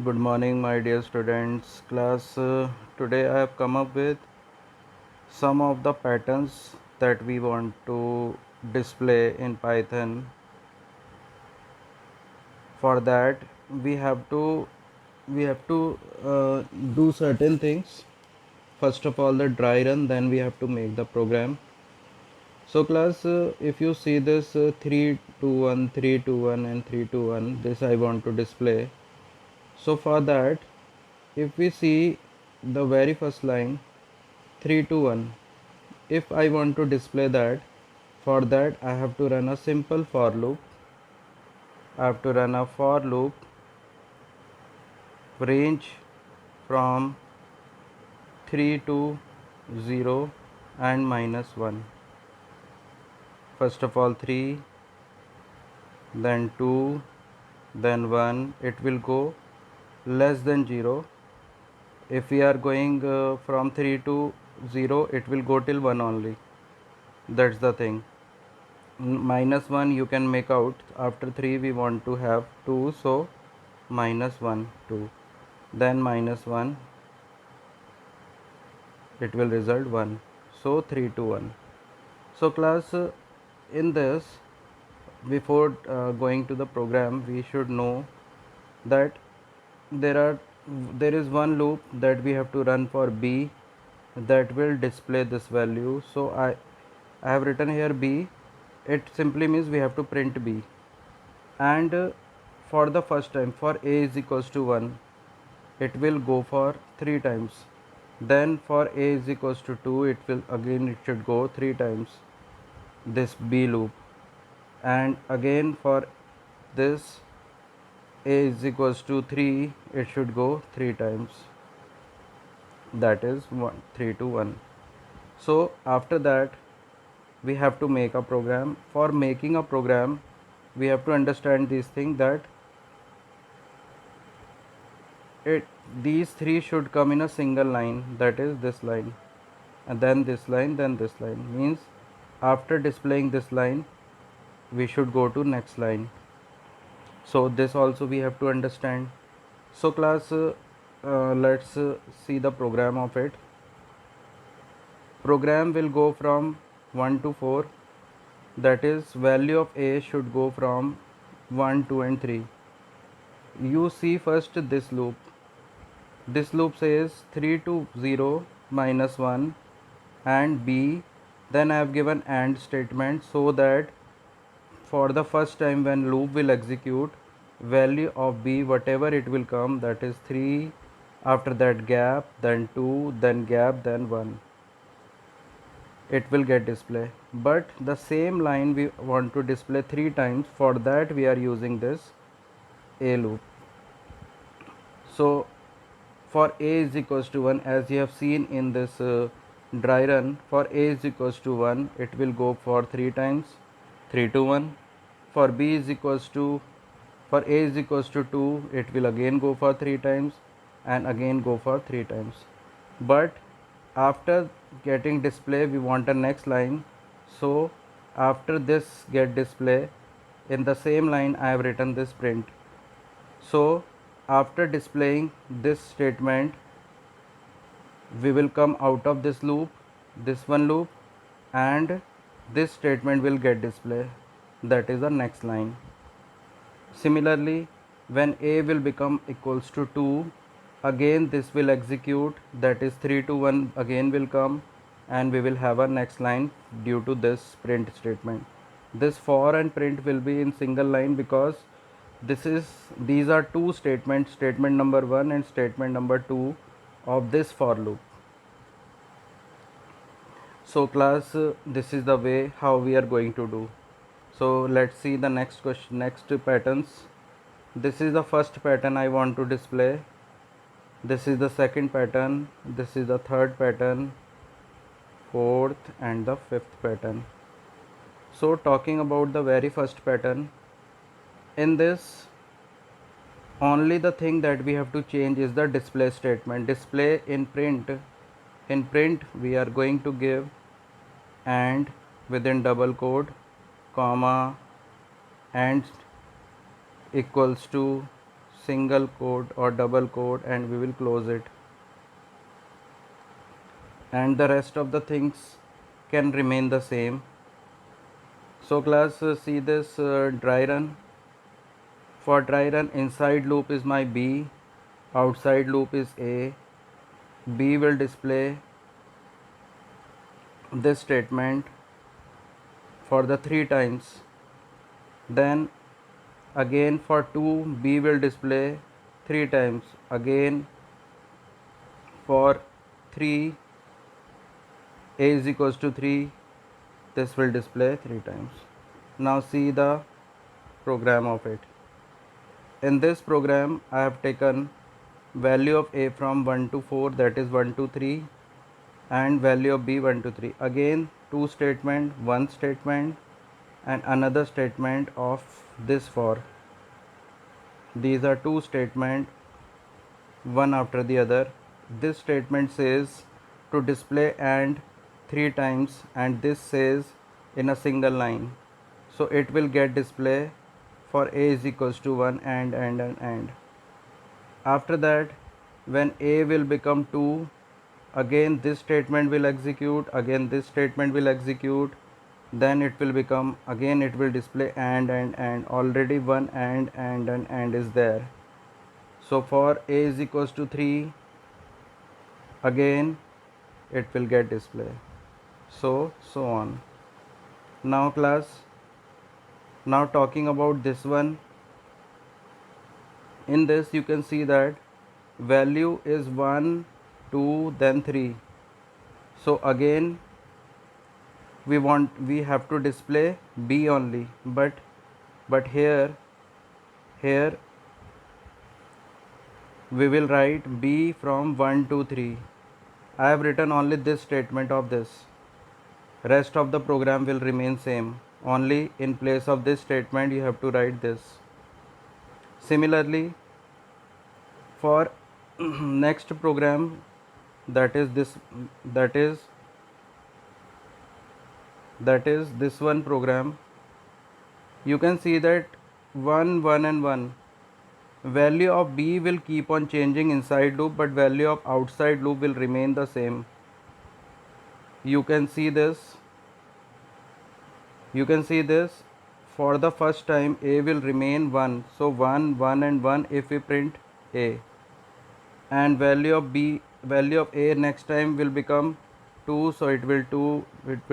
Good morning, my dear students. Today I have come up with some of the patterns that we want to display in Python. For that, we have to we have to do certain things. First of all, the dry run. Then we have to make the program. So, if you see this 3 2 1, 3 2 1, and 3 2 1, this I want to display. So, for that, if we see the very first line 3 2 1, if I want to display that, for that I have to run a simple for loop. I have to run a for loop range from 3 to 0 and -1. First of all 3, then 2, then 1. It will go less than 0. If we are going from 3 to 0, it will go till 1 only. That's the thing. -1 you can make out. After 3 we want to have 2, so -1 2, then -1, it will result 1, so 3 to 1. So in this, before going to the program, we should know that there are there is one loop that we have to run for b that will display this value. So I have written here b. It simply means we have to print b, and for the first time, for a is equals to 1, it will go for 3 times. Then for a is equals to 2, it should go 3 times, this b loop. And again for this a is equals to 3, it should go 3 times, that is 3 to 1. So after that, we have to make a program. For making a program, we have to understand this thing, that these three should come in a single line, that is this line, and then this line, then this line. Means after displaying this line, we should go to next line. So this also we have to understand. So let's see the program of it. Program will go from 1 to 4, that is value of a should go from 1 2 and 3. You see first this loop. This loop says 3 to 0 -1 and b. Then I have given AND statement, so that for the first time when loop will execute, value of b, whatever it will come, that is 3, after that gap, then 2, then gap, then 1, it will get display. But the same line we want to display 3 times. For that we are using this a loop. So for a is equals to 1, as you have seen in this dry run, for a is equals to 1, it will go for 3 times, 3 to 1. For b is equals to, for a is equals to 2, it will again go for 3 times and again go for 3 times. But after getting display, we want a next line. So after this get display, in the same line I have written this print. So after displaying this statement, we will come out of this loop, this one loop, and this statement will get display, that is the next line. Similarly, when a will become equals to 2, again this will execute, that is 3 to 1 again will come, and we will have a next line due to this print statement. This for and print will be in single line, because these are two statements, statement number 1 and statement number 2 of this for loop. So this is the way how we are going to do. So let's see the next question, next patterns. This is the first pattern I want to display. This is the second pattern. This is the third pattern, fourth and the fifth pattern. So talking about the very first pattern, in this only the thing that we have to change is the display statement. Display in print. In print we are going to give and within double quote, comma, and equals to single quote or double quote, and we will close it, and the rest of the things can remain the same. So class, see this dry run. For dry run, inside loop is my B, outside loop is A. B will display this statement for the 3 times. Then again for 2, B will display 3 times. Again for 3, A is equals to 3, this will display 3 times. Now see the program of it. In this program, I have taken value of A from 1 to 4, that is 1 to 3, and value of B 1 to 3. Again, two statement, one statement, and another statement of this for. These are two statements, one after the other. This statement says to display AND 3 times, and this says in a single line. So it will get display for A is equals to 1 and. After that, when A will become 2, again this statement will execute, again this statement will execute, then it will become, again it will display and. Already one and is there. So for A is equals to 3, again it will get display, so on. Now class, now talking about this one, in this you can see that value is 1, 2, then 3. So again we have to display B only, but here we will write B from 1 to 3. I have written only this statement of this. Rest of the program will remain same. Only in place of this statement you have to write this. Similarly, for next program, that is this one program, you can see that 1, 1 and 1. Value of B will keep on changing inside loop, but value of outside loop will remain the same. You can see this. For the first time A will remain 1. So 1, 1 and 1 if we print A. And value of A next time will become 2. So it will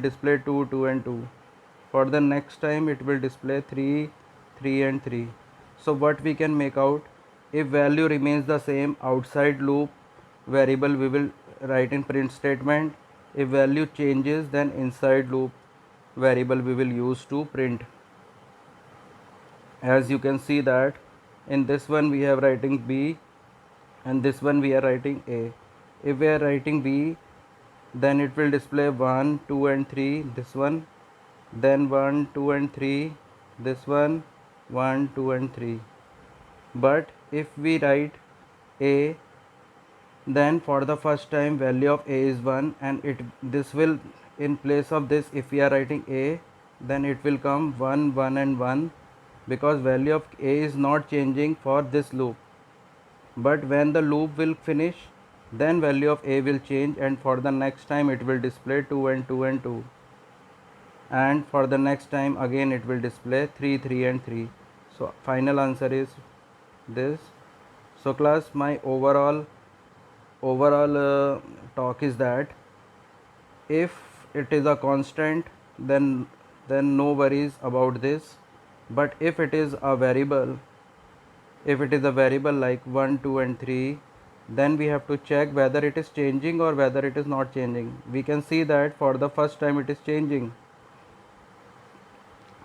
display 2, 2 and 2. For the next time it will display 3, 3 and 3. So what we can make out, if value remains the same, outside loop variable we will write in print statement. If value changes, then inside loop variable we will use to print. As you can see that in this one we have writing B, and this one we are writing A. If we are writing B, then it will display 1, 2 and 3, this one, then 1, 2 and 3, this one, 1, 2 and 3. But if we write A, then for the first time value of A is 1, and this will, in place of this, if we are writing A, then it will come 1, 1 and 1, because value of A is not changing for this loop. But when the loop will finish, then value of A will change, and for the next time it will display 2 and 2 and 2. And for the next time again it will display 3, 3 and 3. So final answer is this. So class, my overall talk is that if it is a constant, then no worries about this. But if it is a variable, like 1, 2 and 3, then we have to check whether it is changing or whether it is not changing. We can see that for the first time it is changing,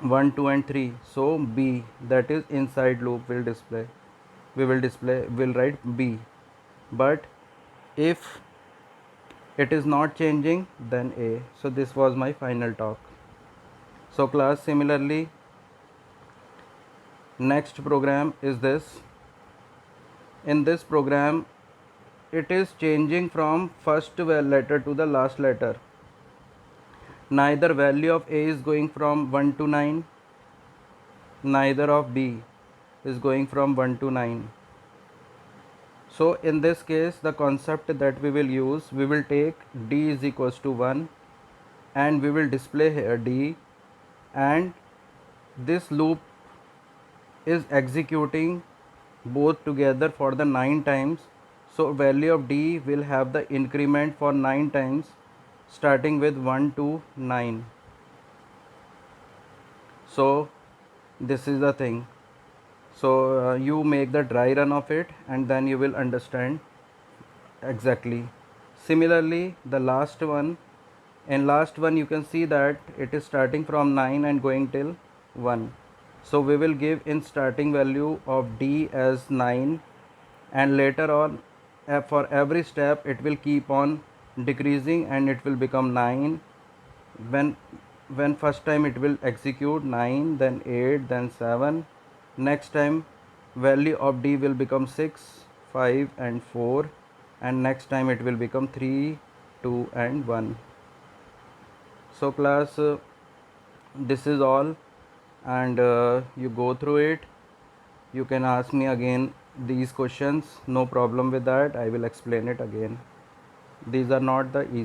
1, 2 and 3. So B, that is inside loop, will display. We'll write B. But if it is not changing, then A. So this was my final talk. So class, similarly, next program is this. In this program, it is changing from first letter to the last letter. Neither value of A is going from 1 to 9, neither of B is going from 1 to 9. So in this case, the concept that we will use, we will take d is equals to 1 and we will display here d, and this loop is executing both together for the 9 times. So value of d will have the increment for 9 times starting with 1 to 9. So this is the thing. So you make the dry run of it and then you will understand exactly. Similarly, the last one, in last one you can see that it is starting from 9 and going till 1. So we will give in starting value of d as 9, and later on for every step it will keep on decreasing and it will become 9. When first time it will execute 9, then 8, then 7. Next time value of d will become 6, 5 and 4, and next time it will become 3, 2 and 1. So class, this is all, and you go through it. You can ask me again these questions, no problem with that. I will explain it again. These are not the easy